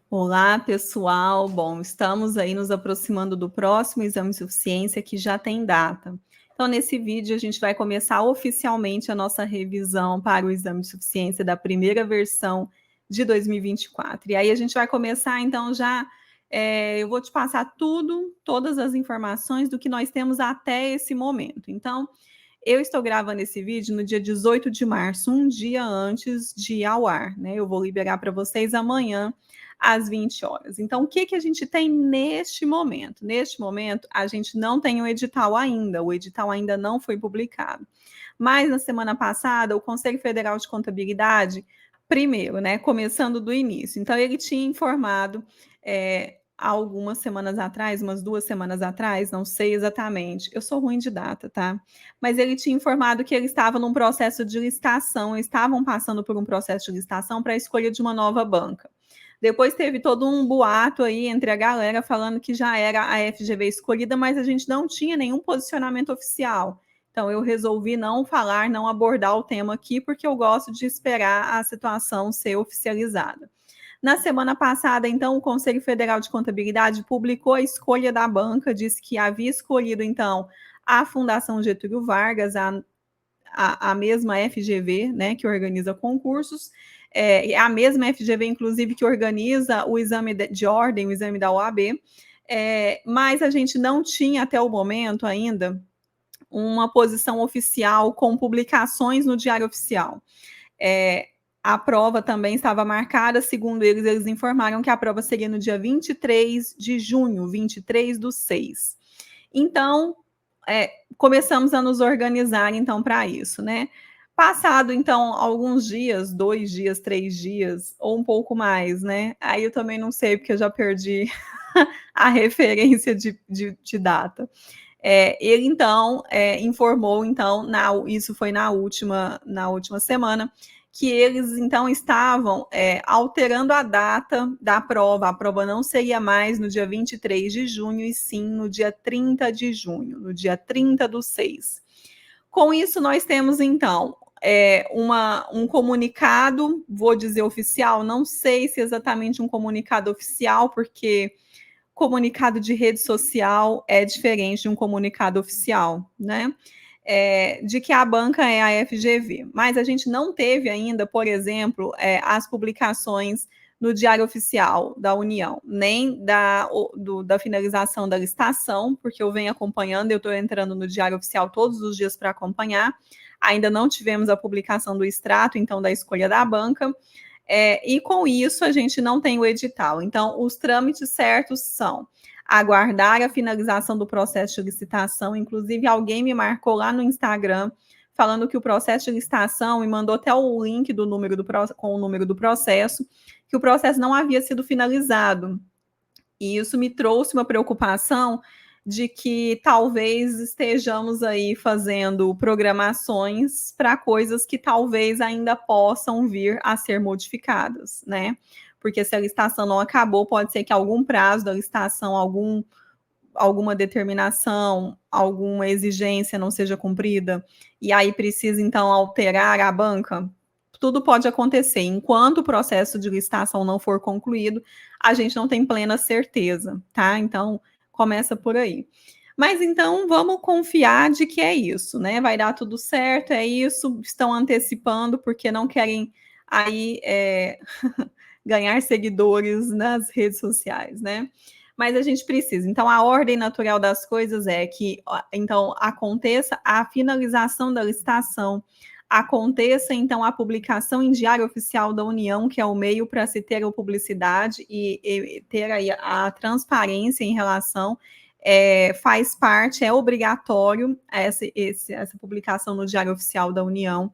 Olá, pessoal. Bom, estamos aí nos aproximando do próximo exame de suficiência que já tem data. Então, nesse vídeo, a gente vai começar oficialmente a nossa revisão para o exame de suficiência da primeira versão de 2024. E aí a gente vai começar, então, eu vou te passar todas as informações do que nós temos até esse momento. Então, eu estou gravando esse vídeo no dia 18 de março, um dia antes de ir ao ar, né? Eu vou liberar para vocês amanhã às 20 horas. Então, o que a gente tem neste momento? Neste momento, a gente não tem o edital ainda, o edital ainda não foi publicado. Mas na semana passada, o Conselho Federal de Contabilidade, primeiro, né, começando do início, então ele tinha informado há algumas semanas atrás, umas 2 semanas atrás, não sei exatamente, eu sou ruim de data, tá? Mas ele tinha informado que ele estava num processo de licitação, estavam passando por um processo de licitação para a escolha de uma nova banca. Depois teve todo um boato aí entre a galera falando que já era a FGV escolhida, mas a gente não tinha nenhum posicionamento oficial. Então eu resolvi não falar, não abordar o tema aqui, porque eu gosto de esperar a situação ser oficializada. Na semana passada, então, o Conselho Federal de Contabilidade publicou a escolha da banca, disse que havia escolhido, então, a Fundação Getúlio Vargas, a mesma FGV, né, que organiza concursos, a mesma FGV, inclusive, que organiza o exame de ordem, o exame da OAB, mas a gente não tinha, até o momento ainda, uma posição oficial com publicações no Diário Oficial. A prova também estava marcada, segundo eles informaram que a prova seria no dia 23 de junho, 23/6. Então, começamos a nos organizar, então, para isso, né? Passado, então, alguns dias, 2 dias, 3 dias, ou um pouco mais, né? Aí eu também não sei, porque eu já perdi a referência de data. Ele, então, informou, então, isso foi na última semana, que eles, então, estavam alterando a data da prova. A prova não seria mais no dia 23 de junho, e sim no dia 30 de junho, no dia 30/6. Com isso, nós temos, então, um comunicado, vou dizer oficial, não sei se exatamente um comunicado oficial, porque comunicado de rede social é diferente de um comunicado oficial, né? De que a banca é a FGV. Mas a gente não teve ainda, por exemplo, as publicações no Diário Oficial da União, nem da finalização da licitação, porque eu venho acompanhando, eu estou entrando no Diário Oficial todos os dias para acompanhar. Ainda não tivemos a publicação do extrato, então, da escolha da banca. E com isso a gente não tem o edital. Então, os trâmites certos são aguardar a finalização do processo de licitação. Inclusive, alguém me marcou lá no Instagram falando que o processo de licitação, e mandou até o link com o número do processo, que o processo não havia sido finalizado. E isso me trouxe uma preocupação de que talvez estejamos aí fazendo programações para coisas que talvez ainda possam vir a ser modificadas, né? Porque se a licitação não acabou, pode ser que algum prazo da licitação, alguma determinação, alguma exigência não seja cumprida, e aí precisa, então, alterar a banca. Tudo pode acontecer. Enquanto o processo de licitação não for concluído, a gente não tem plena certeza, tá? Então, começa por aí. Mas então, vamos confiar de que é isso, né? Vai dar tudo certo, é isso. Estão antecipando porque não querem aí ganhar seguidores nas redes sociais, né? Mas a gente precisa. Então, a ordem natural das coisas é que, então, aconteça a finalização da licitação, aconteça, então, a publicação em Diário Oficial da União, que é o meio para se ter a publicidade e ter aí a transparência em relação, faz parte, é obrigatório essa publicação no Diário Oficial da União.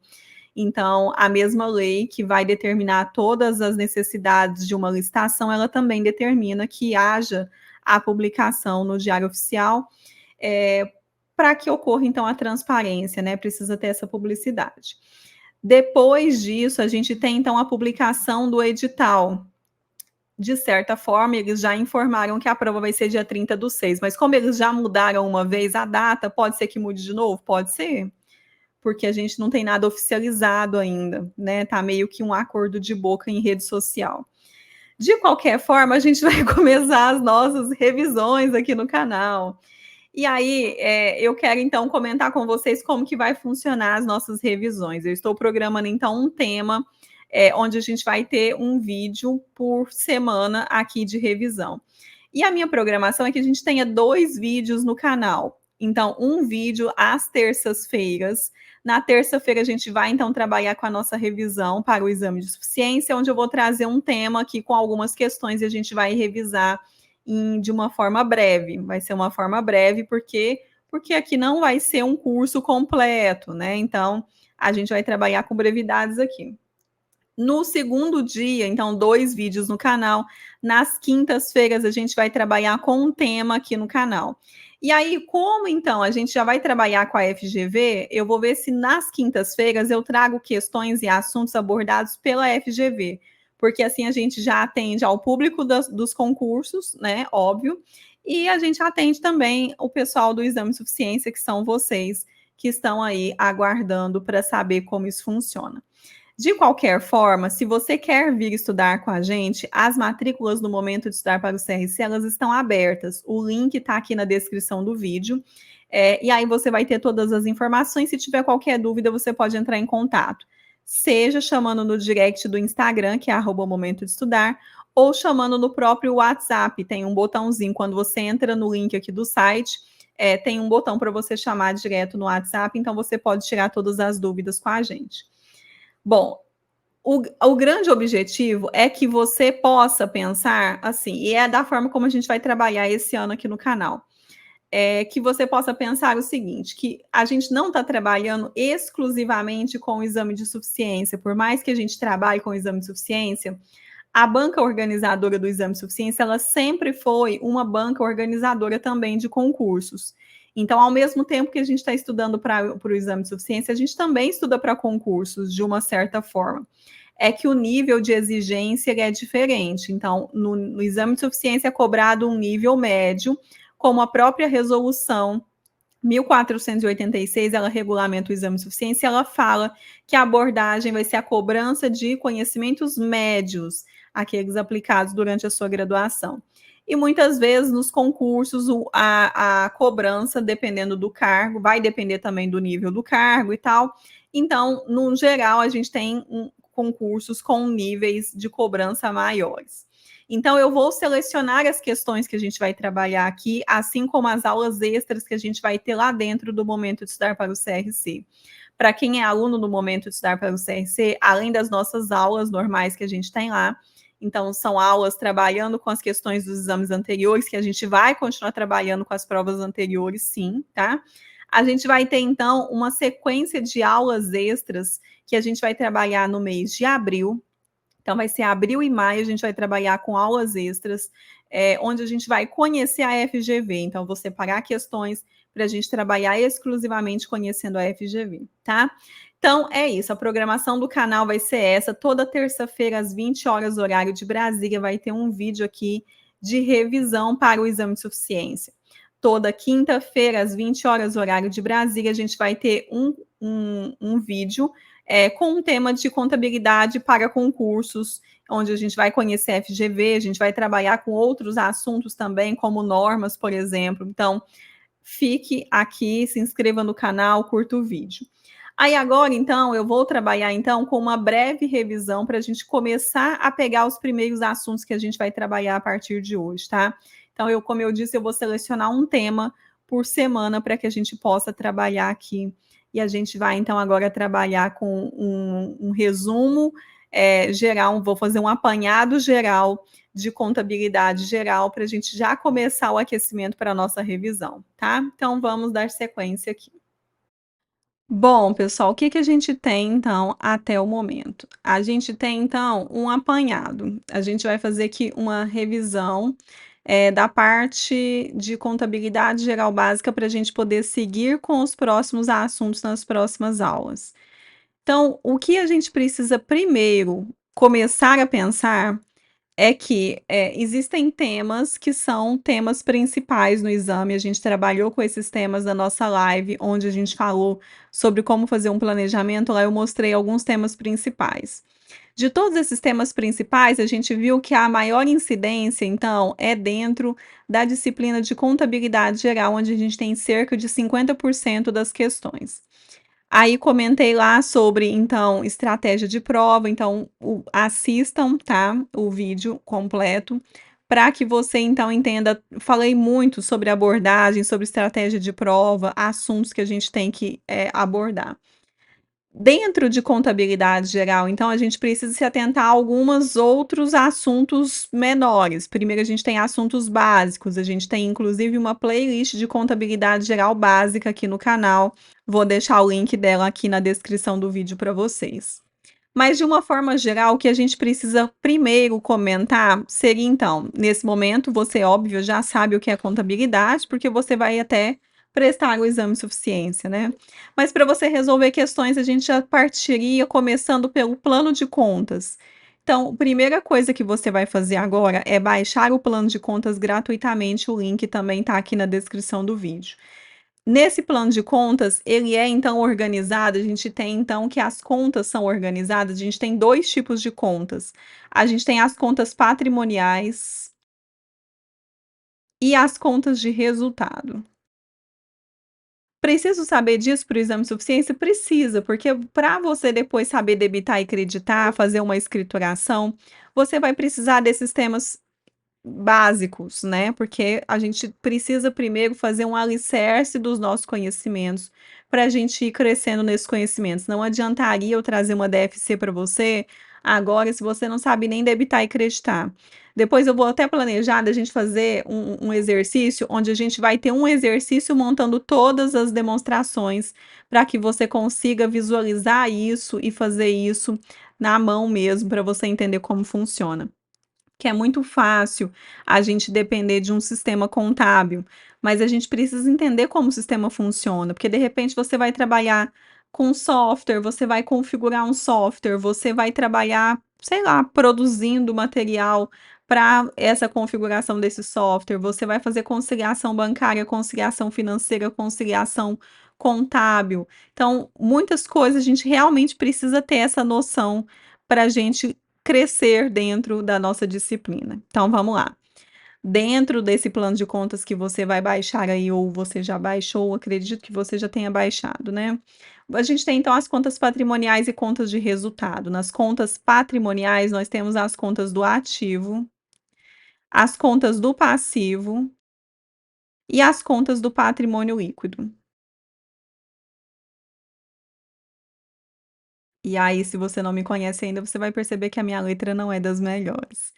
Então, a mesma lei que vai determinar todas as necessidades de uma licitação, ela também determina que haja a publicação no Diário Oficial, para que ocorra, então, a transparência, né? Precisa ter essa publicidade. Depois disso, a gente tem, então, a publicação do edital. De certa forma, eles já informaram que a prova vai ser dia 30/6, mas como eles já mudaram uma vez a data, pode ser que mude de novo? Pode ser, porque a gente não tem nada oficializado ainda, né? Tá meio que um acordo de boca em rede social. De qualquer forma, a gente vai começar as nossas revisões aqui no canal. E aí, eu quero então comentar com vocês como que vai funcionar as nossas revisões. Eu estou programando então um tema, onde a gente vai ter um vídeo por semana aqui de revisão. E a minha programação é que a gente tenha 2 vídeos no canal. Então, um vídeo às terças-feiras. Na terça-feira a gente vai então trabalhar com a nossa revisão para o exame de suficiência, onde eu vou trazer um tema aqui com algumas questões e a gente vai revisar de uma forma breve. Vai ser uma forma breve, porque aqui não vai ser um curso completo, né? Então, a gente vai trabalhar com brevidades aqui. No segundo dia, então, 2 vídeos no canal. Nas quintas-feiras, a gente vai trabalhar com um tema aqui no canal. E aí, como então a gente já vai trabalhar com a FGV, eu vou ver se nas quintas-feiras eu trago questões e assuntos abordados pela FGV, porque assim a gente já atende ao público dos concursos, né? Óbvio, e a gente atende também o pessoal do exame de suficiência, que são vocês que estão aí aguardando para saber como isso funciona. De qualquer forma, se você quer vir estudar com a gente, as matrículas no Momento de Estudar para o CRC, elas estão abertas. O link está aqui na descrição do vídeo. E aí você vai ter todas as informações. Se tiver qualquer dúvida, você pode entrar em contato. Seja chamando no direct do Instagram, que é @momento de estudar, ou chamando no próprio WhatsApp. Tem um botãozinho, quando você entra no link aqui do site, tem um botão para você chamar direto no WhatsApp, então você pode tirar todas as dúvidas com a gente. Bom, o grande objetivo é que você possa pensar assim, e é da forma como a gente vai trabalhar esse ano aqui no canal. Que você possa pensar o seguinte: que a gente não está trabalhando exclusivamente com o exame de suficiência, por mais que a gente trabalhe com o exame de suficiência, a banca organizadora do exame de suficiência, ela sempre foi uma banca organizadora também de concursos. Então, ao mesmo tempo que a gente está estudando para o exame de suficiência, a gente também estuda para concursos, de uma certa forma. É que o nível de exigência é diferente. Então, no exame de suficiência é cobrado um nível médio, como a própria resolução 1486, ela regulamenta o exame de suficiência, ela fala que a abordagem vai ser a cobrança de conhecimentos médios, aqueles aplicados durante a sua graduação. E muitas vezes nos concursos a cobrança, dependendo do cargo, vai depender também do nível do cargo e tal. Então, no geral, a gente tem concursos com níveis de cobrança maiores. Então, eu vou selecionar as questões que a gente vai trabalhar aqui, assim como as aulas extras que a gente vai ter lá dentro do Momento de Estudar para o CRC. Para quem é aluno do Momento de Estudar para o CRC, além das nossas aulas normais que a gente tem lá, então são aulas trabalhando com as questões dos exames anteriores, que a gente vai continuar trabalhando com as provas anteriores, sim, tá? A gente vai ter, então, uma sequência de aulas extras que a gente vai trabalhar no mês de abril. Então, vai ser abril e maio, a gente vai trabalhar com aulas extras, onde a gente vai conhecer a FGV. Então, vou separar questões para a gente trabalhar exclusivamente conhecendo a FGV, tá? Então, é isso. A programação do canal vai ser essa. Toda terça-feira, às 20 horas, horário de Brasília, vai ter um vídeo aqui de revisão para o exame de suficiência. Toda quinta-feira, às 20 horas, horário de Brasília, a gente vai ter um vídeo com um tema de contabilidade para concursos, onde a gente vai conhecer a FGV, a gente vai trabalhar com outros assuntos também, como normas, por exemplo. Então, fique aqui, se inscreva no canal, curta o vídeo. Aí agora, então, eu vou trabalhar então com uma breve revisão para a gente começar a pegar os primeiros assuntos que a gente vai trabalhar a partir de hoje, tá? Então, como eu disse, eu vou selecionar um tema por semana para que a gente possa trabalhar aqui. E a gente vai, então, agora trabalhar com um resumo geral, vou fazer um apanhado geral de contabilidade geral para a gente já começar o aquecimento para a nossa revisão, tá? Então, vamos dar sequência aqui. Bom, pessoal, o que que a gente tem, então, até o momento? A gente tem, então, um apanhado. A gente vai fazer aqui uma revisão da parte de contabilidade geral básica para a gente poder seguir com os próximos assuntos nas próximas aulas. Então, o que a gente precisa primeiro começar a pensar é que existem temas que são temas principais no exame. A gente trabalhou com esses temas na nossa live, onde a gente falou sobre como fazer um planejamento. Lá eu mostrei alguns temas principais. De todos esses temas principais, a gente viu que a maior incidência, então, é dentro da disciplina de contabilidade geral, onde a gente tem cerca de 50% das questões. Aí comentei lá sobre, então, estratégia de prova, então assistam, tá, o vídeo completo, para que você então entenda. Falei muito sobre abordagem, sobre estratégia de prova, assuntos que a gente tem que, abordar. Dentro de contabilidade geral, então, a gente precisa se atentar a alguns outros assuntos menores. Primeiro a gente tem assuntos básicos, a gente tem inclusive uma playlist de contabilidade geral básica aqui no canal, vou deixar o link dela aqui na descrição do vídeo para vocês. Mas de uma forma geral, o que a gente precisa primeiro comentar seria então, nesse momento você óbvio já sabe o que é contabilidade, porque você vai até prestar o exame de suficiência, né. Mas para você resolver questões, a gente já partiria começando pelo plano de contas. Então, a primeira coisa que você vai fazer agora é baixar o plano de contas gratuitamente, o link também está aqui na descrição do vídeo. Nesse plano de contas, ele é então organizado, a gente tem então que as contas são organizadas, a gente tem 2 tipos de contas. A gente tem as contas patrimoniais e as contas de resultado. Preciso saber disso para o exame de suficiência? Precisa, porque para você depois saber debitar e creditar, fazer uma escrituração, você vai precisar desses temas básicos, né, porque a gente precisa primeiro fazer um alicerce dos nossos conhecimentos, para a gente ir crescendo nesses conhecimentos. Não adiantaria eu trazer uma DFC para você, agora, se você não sabe nem debitar e creditar. Depois eu vou até planejar da gente fazer um exercício, onde a gente vai ter um exercício montando todas as demonstrações, para que você consiga visualizar isso e fazer isso na mão mesmo, para você entender como funciona. Que é muito fácil a gente depender de um sistema contábil, mas a gente precisa entender como o sistema funciona, porque de repente você vai trabalhar com software, você vai configurar um software, você vai trabalhar, sei lá, produzindo material para essa configuração desse software, você vai fazer conciliação bancária, conciliação financeira, conciliação contábil. Então, muitas coisas a gente realmente precisa ter essa noção para a gente crescer dentro da nossa disciplina. Então vamos lá. Dentro desse plano de contas que você vai baixar aí, ou você já baixou, acredito que você já tenha baixado, né. A gente tem então as contas patrimoniais e contas de resultado. Nas contas patrimoniais, nós temos as contas do ativo, as contas do passivo e as contas do patrimônio líquido. E aí, se você não me conhece ainda, você vai perceber que a minha letra não é das melhores.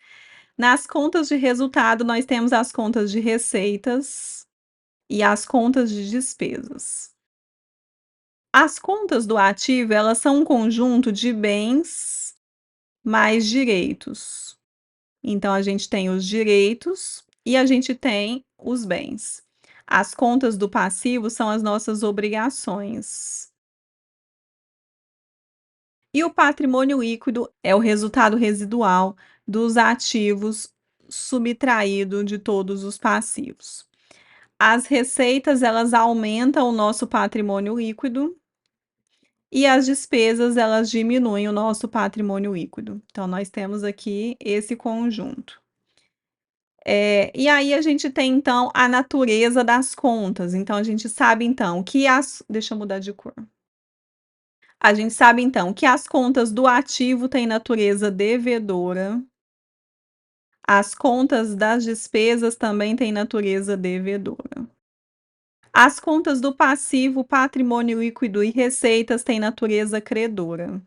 Nas contas de resultado, nós temos as contas de receitas e as contas de despesas. As contas do ativo, elas são um conjunto de bens mais direitos. Então, a gente tem os direitos e a gente tem os bens. As contas do passivo são as nossas obrigações. E o patrimônio líquido é o resultado residual dos ativos subtraído de todos os passivos. As receitas, elas aumentam o nosso patrimônio líquido e as despesas, elas diminuem o nosso patrimônio líquido. Então, nós temos aqui esse conjunto. E aí a gente tem, então, a natureza das contas. Então, a gente sabe, então, que as deixa eu mudar de cor. A gente sabe, então, que as contas do ativo têm natureza devedora, as contas das despesas também têm natureza devedora. As contas do passivo, patrimônio líquido e receitas têm natureza credora.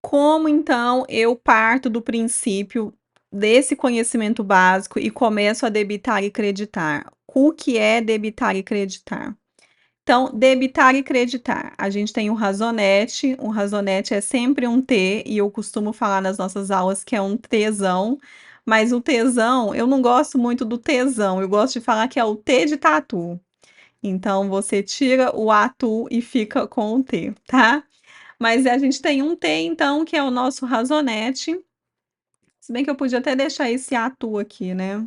Como então eu parto do princípio desse conhecimento básico e começo a debitar e creditar? O que é debitar e creditar? Então, debitar e creditar, a gente tem o razonete é sempre um T, e eu costumo falar nas nossas aulas que é um tesão, mas o tesão, eu não gosto muito do tesão, eu gosto de falar que é o T de tatu. Então, você tira o atu e fica com o T, tá? Mas a gente tem um T, então, que é o nosso razonete, se bem que eu podia até deixar esse atu aqui, né?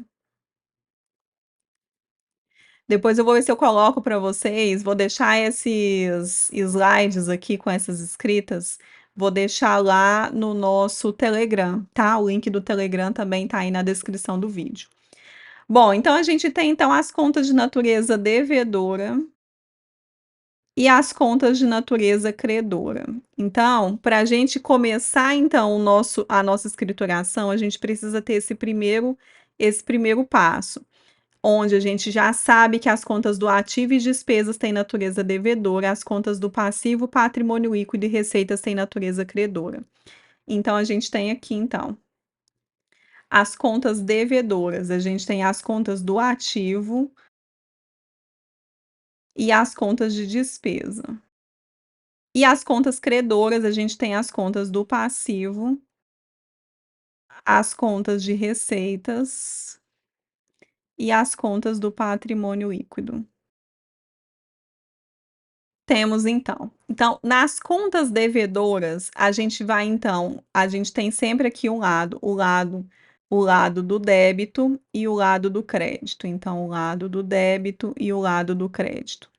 Depois eu vou ver se eu coloco para vocês, vou deixar esses slides aqui com essas escritas, vou deixar lá no nosso Telegram, tá? O link do Telegram também tá aí na descrição do vídeo. Bom, então a gente tem então as contas de natureza devedora e as contas de natureza credora. Então, para a gente começar então a nossa escrituração, a gente precisa ter esse primeiro passo, onde a gente já sabe que as contas do ativo e despesas têm natureza devedora, as contas do passivo, patrimônio líquido e receitas têm natureza credora. Então a gente tem aqui então as contas devedoras, a gente tem as contas do ativo e as contas de despesa. E as contas credoras, a gente tem as contas do passivo, as contas de receitas e as contas do patrimônio líquido. Temos então. Então, nas contas devedoras, a gente tem sempre aqui o lado do débito e o lado do crédito. Então, o lado do débito e o lado do crédito.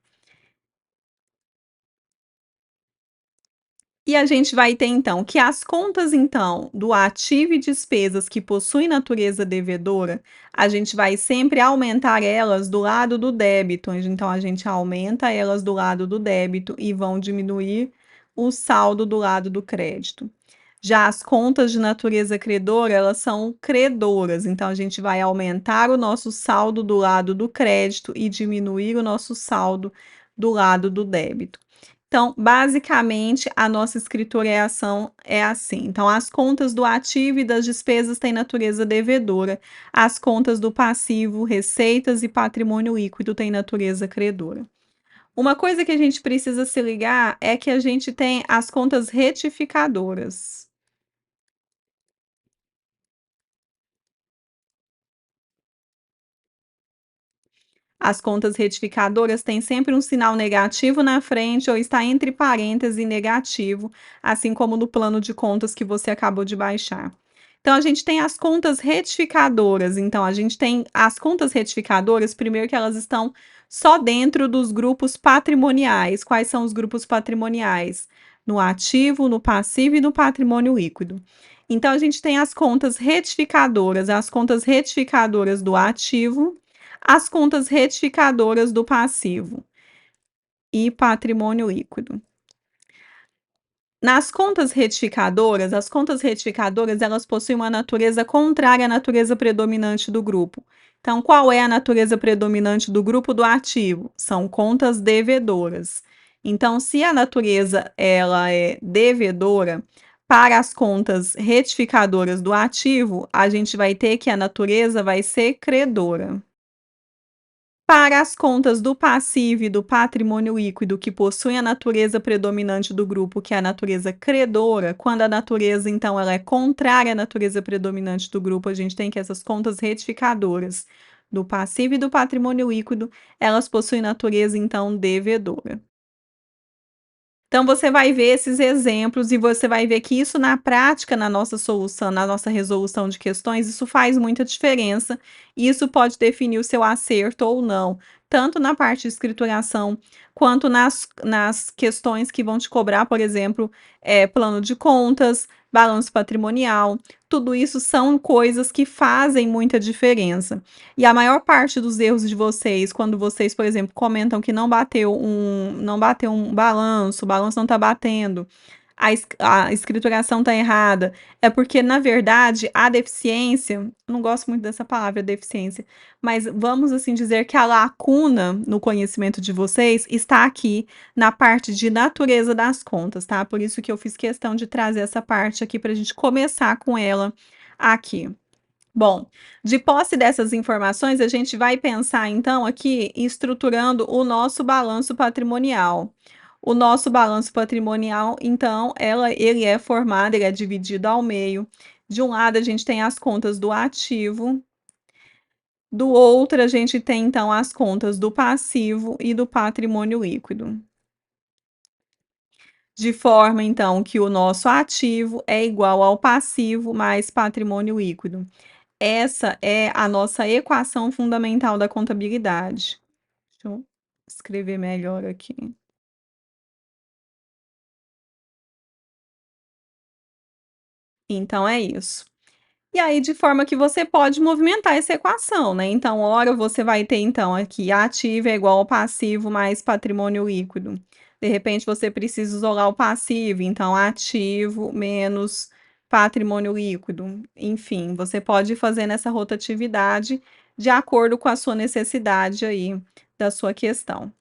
E a gente vai ter então que as contas então do ativo e despesas que possuem natureza devedora, a gente vai sempre aumentar elas do lado do débito, então a gente aumenta elas do lado do débito e vão diminuir o saldo do lado do crédito. Já as contas de natureza credora, elas são credoras, então a gente vai aumentar o nosso saldo do lado do crédito e diminuir o nosso saldo do lado do débito. Então, basicamente, a nossa escrituração é assim. Então, as contas do ativo e das despesas têm natureza devedora, as contas do passivo, receitas e patrimônio líquido têm natureza credora. Uma coisa que a gente precisa se ligar é que a gente tem as contas retificadoras. As contas retificadoras têm sempre um sinal negativo na frente ou está entre parênteses e negativo, assim como no plano de contas que você acabou de baixar. Então, a gente tem as contas retificadoras. Então, a gente tem as contas retificadoras, primeiro que elas estão só dentro dos grupos patrimoniais. Quais são os grupos patrimoniais? No ativo, no passivo e no patrimônio líquido. Então, a gente tem as contas retificadoras do ativo, as contas retificadoras do passivo e patrimônio líquido. Nas contas retificadoras, as contas retificadoras, elas possuem uma natureza contrária à natureza predominante do grupo. Então, qual é a natureza predominante do grupo do ativo? São contas devedoras. Então, se a natureza ela é devedora, para as contas retificadoras do ativo, a gente vai ter que a natureza vai ser credora. Para as contas do passivo e do patrimônio líquido que possuem a natureza predominante do grupo, que é a natureza credora, quando a natureza, então, ela é contrária à natureza predominante do grupo, a gente tem que essas contas retificadoras do passivo e do patrimônio líquido, elas possuem natureza, então, devedora. Então você vai ver esses exemplos e você vai ver que isso na prática, na nossa solução, na nossa resolução de questões, isso faz muita diferença, e isso pode definir o seu acerto ou não, tanto na parte de escrituração, quanto nas questões que vão te cobrar, por exemplo, plano de contas, balanço patrimonial, tudo isso são coisas que fazem muita diferença. E a maior parte dos erros de vocês, quando vocês, por exemplo, comentam que não bateu um balanço, o balanço não está batendo, a escrituração está errada, é porque, na verdade, a deficiência, eu não gosto muito dessa palavra, deficiência, mas vamos assim dizer que a lacuna no conhecimento de vocês está aqui na parte de natureza das contas, tá? Por isso que eu fiz questão de trazer essa parte aqui para a gente começar com ela aqui. Bom, de posse dessas informações, a gente vai pensar então aqui estruturando o nosso balanço patrimonial. O nosso balanço patrimonial, então, ele é dividido ao meio. De um lado, a gente tem as contas do ativo, do outro, a gente tem então as contas do passivo e do patrimônio líquido. De forma, então, que o nosso ativo é igual ao passivo mais patrimônio líquido. Essa é a nossa equação fundamental da contabilidade. escrever melhor aqui. Então é isso. E aí, de forma que você pode movimentar essa equação, né, então, ora você vai ter, então, aqui ativo é igual ao passivo mais patrimônio líquido. De repente, você precisa isolar o passivo, então ativo menos patrimônio líquido. Enfim, você pode ir fazendo essa rotatividade de acordo com a sua necessidade aí da sua questão.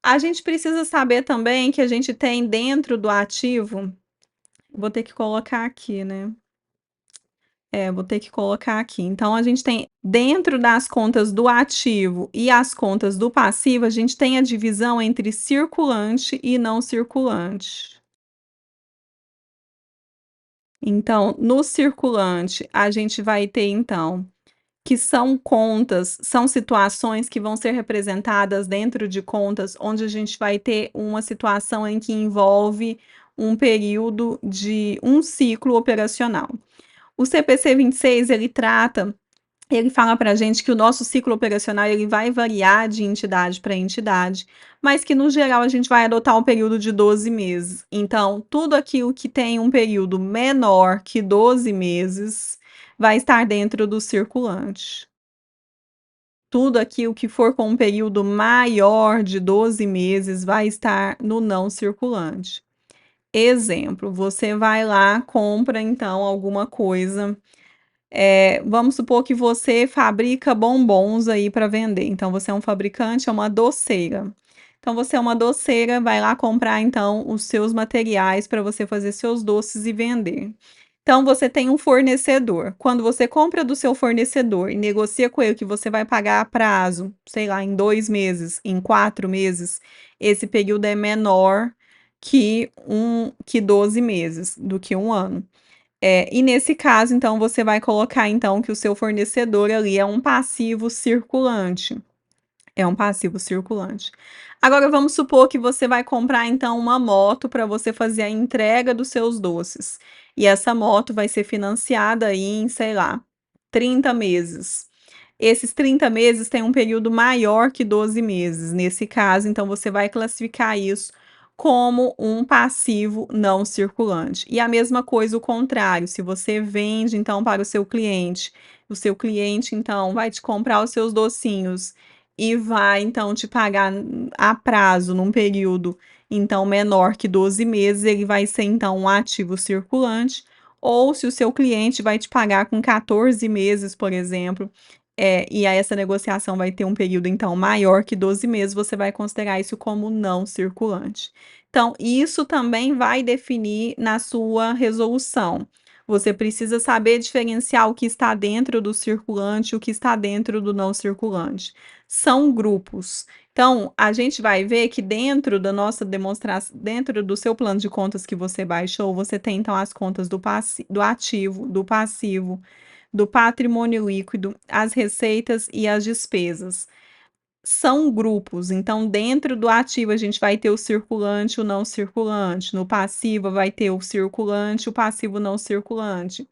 A gente precisa saber também que a gente tem dentro do ativo vou ter que colocar aqui, né. É, vou ter que colocar aqui. Então a gente tem dentro das contas do ativo e as contas do passivo, a gente tem a divisão entre circulante e não circulante. Então, no circulante, a gente vai ter então, que são contas, são situações que vão ser representadas dentro de contas onde a gente vai ter uma situação em que envolve um período de um ciclo operacional. O CPC 26 ele fala para a gente que o nosso ciclo operacional ele vai variar de entidade para entidade, mas que no geral a gente vai adotar um período de 12 meses. Então, tudo aquilo que tem um período menor que 12 meses vai estar dentro do circulante. Tudo aquilo que for com um período maior de 12 meses vai estar no não circulante. Exemplo, você vai lá, compra então alguma coisa vamos supor que você fabrica bombons aí para vender, então você é um fabricante, é uma doceira. Então você é uma doceira, vai lá comprar então os seus materiais para você fazer seus doces e vender. Então você tem um fornecedor, quando você compra do seu fornecedor e negocia com ele que você vai pagar a prazo, sei lá, em 2 meses, em 4 meses, esse período é menor que 12 meses, do que 1 ano. E nesse caso, então, você vai colocar, então, que o seu fornecedor ali é um passivo circulante. É um passivo circulante. Agora vamos supor que você vai comprar, então, uma moto para você fazer a entrega dos seus doces. E essa moto vai ser financiada aí em, sei lá, 30 meses. Esses 30 meses têm um período maior que 12 meses. Nesse caso, então, você vai classificar isso como um passivo não circulante. E a mesma coisa o contrário, se você vende, então, para o seu cliente, então, vai te comprar os seus docinhos e vai, então, te pagar a prazo num período, então, menor que 12 meses, ele vai ser, então, um ativo circulante, ou se o seu cliente vai te pagar com 14 meses, por exemplo, e aí essa negociação vai ter um período, então, maior que 12 meses, você vai considerar isso como não circulante. Então, isso também vai definir na sua resolução. Você precisa saber diferenciar o que está dentro do circulante e o que está dentro do não circulante. São grupos. Então, a gente vai ver que dentro da nossa demonstração, dentro do seu plano de contas que você baixou, você tem então as contas do ativo, do passivo, do patrimônio líquido, as receitas e as despesas. São grupos, então dentro do ativo a gente vai ter o circulante, o não circulante, no passivo vai ter o circulante, o passivo não circulante.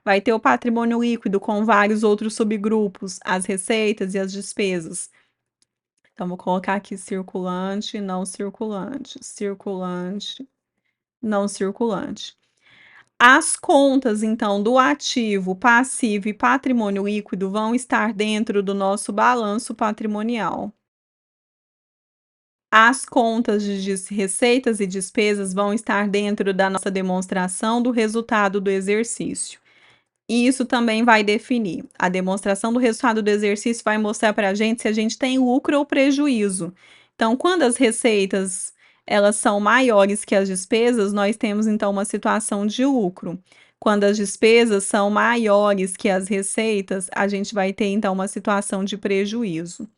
Vai ter o patrimônio líquido com vários outros subgrupos, as receitas e as despesas. Então vou colocar aqui circulante, não circulante, circulante, não circulante. As contas, então, do ativo, passivo e patrimônio líquido vão estar dentro do nosso balanço patrimonial. As contas de receitas e despesas vão estar dentro da nossa demonstração do resultado do exercício. E isso também vai definir. A demonstração do resultado do exercício vai mostrar para a gente se a gente tem lucro ou prejuízo. Então, quando as receitas elas são maiores que as despesas, nós temos então uma situação de lucro. Quando as despesas são maiores que as receitas, a gente vai ter então uma situação de prejuízo.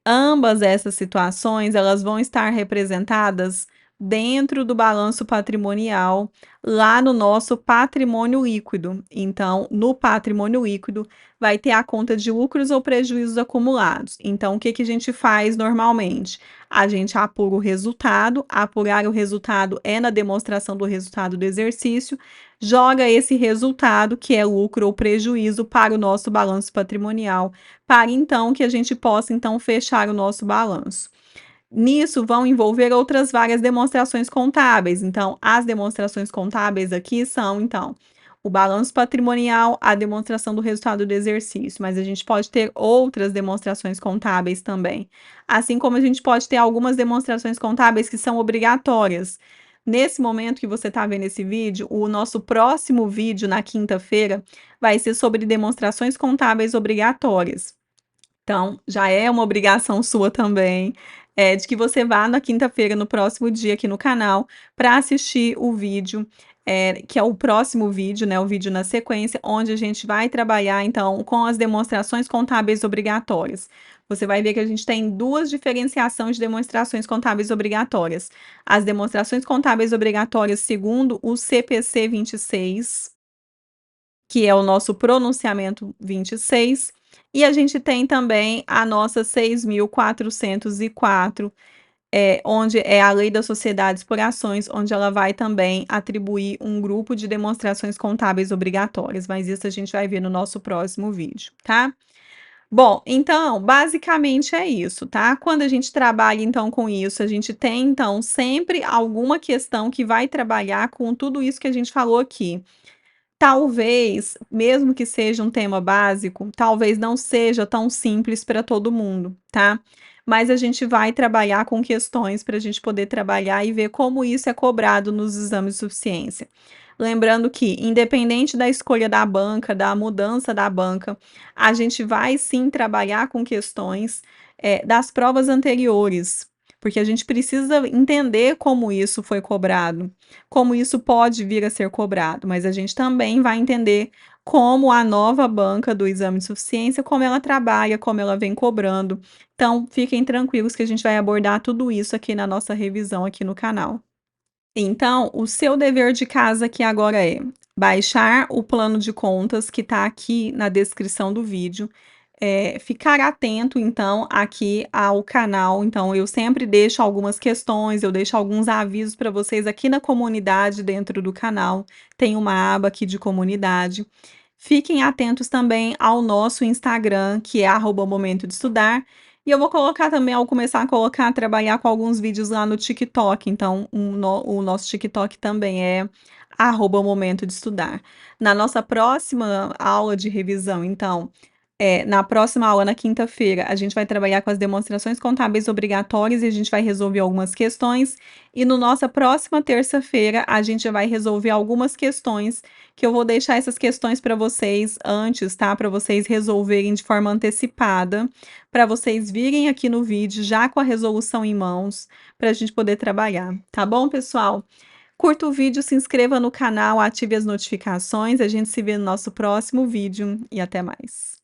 Ambas essas situações, elas vão estar representadas dentro do balanço patrimonial, lá no nosso patrimônio líquido. Então, no patrimônio líquido, vai ter a conta de lucros ou prejuízos acumulados. Então, o que que a gente faz normalmente? A gente apura o resultado, apurar o resultado é na demonstração do resultado do exercício, joga esse resultado, que é lucro ou prejuízo, para o nosso balanço patrimonial para então que a gente possa então fechar o nosso balanço. Nisso vão envolver outras várias demonstrações contábeis. Então, as demonstrações contábeis aqui são, então, o balanço patrimonial, a demonstração do resultado do exercício, mas a gente pode ter outras demonstrações contábeis também. Assim como a gente pode ter algumas demonstrações contábeis que são obrigatórias. Nesse momento que você está vendo esse vídeo, o nosso próximo vídeo, na quinta-feira, vai ser sobre demonstrações contábeis obrigatórias. Então, já é uma obrigação sua também, de que você vá na quinta-feira, no próximo dia aqui no canal, para assistir o vídeo, que é o próximo vídeo, né, o vídeo na sequência, onde a gente vai trabalhar, então, com as demonstrações contábeis obrigatórias. Você vai ver que a gente tem 2 diferenciações de demonstrações contábeis obrigatórias. As demonstrações contábeis obrigatórias segundo o CPC 26, que é o nosso pronunciamento 26, e a gente tem também a nossa 6.404, onde é a Lei das Sociedades por Ações, onde ela vai também atribuir um grupo de demonstrações contábeis obrigatórias, mas isso a gente vai ver no nosso próximo vídeo, tá? Bom, então, basicamente é isso, tá? Quando a gente trabalha, então, com isso, a gente tem, então, sempre alguma questão que vai trabalhar com tudo isso que a gente falou aqui. Talvez, mesmo que seja um tema básico, talvez não seja tão simples para todo mundo, tá? Mas a gente vai trabalhar com questões para a gente poder trabalhar e ver como isso é cobrado nos exames de suficiência. Lembrando que, independente da escolha da banca, da mudança da banca, a gente vai sim trabalhar com questões, das provas anteriores, porque a gente precisa entender como isso foi cobrado, como isso pode vir a ser cobrado, mas a gente também vai entender como a nova banca do exame de suficiência, como ela trabalha, como ela vem cobrando. Então, fiquem tranquilos que a gente vai abordar tudo isso aqui na nossa revisão aqui no canal. Então, o seu dever de casa aqui agora é baixar o plano de contas que está aqui na descrição do vídeo, ficar atento então aqui ao canal. Então eu sempre deixo algumas questões, eu deixo alguns avisos para vocês aqui na comunidade dentro do canal, tem uma aba aqui de comunidade. Fiquem atentos também ao nosso Instagram, que é @momento de estudar, e eu vou colocar também, ao começar a colocar, trabalhar com alguns vídeos lá no TikTok, então o nosso TikTok também é @momento de estudar. Na nossa próxima aula de revisão, então, na próxima aula, na quinta-feira, a gente vai trabalhar com as demonstrações contábeis obrigatórias e a gente vai resolver algumas questões. E no nossa próxima terça-feira, a gente vai resolver algumas questões, que eu vou deixar essas questões para vocês antes, tá? Para vocês resolverem de forma antecipada, para vocês virem aqui no vídeo já com a resolução em mãos, para a gente poder trabalhar. Tá bom, pessoal? Curta o vídeo, se inscreva no canal, ative as notificações. A gente se vê no nosso próximo vídeo e até mais.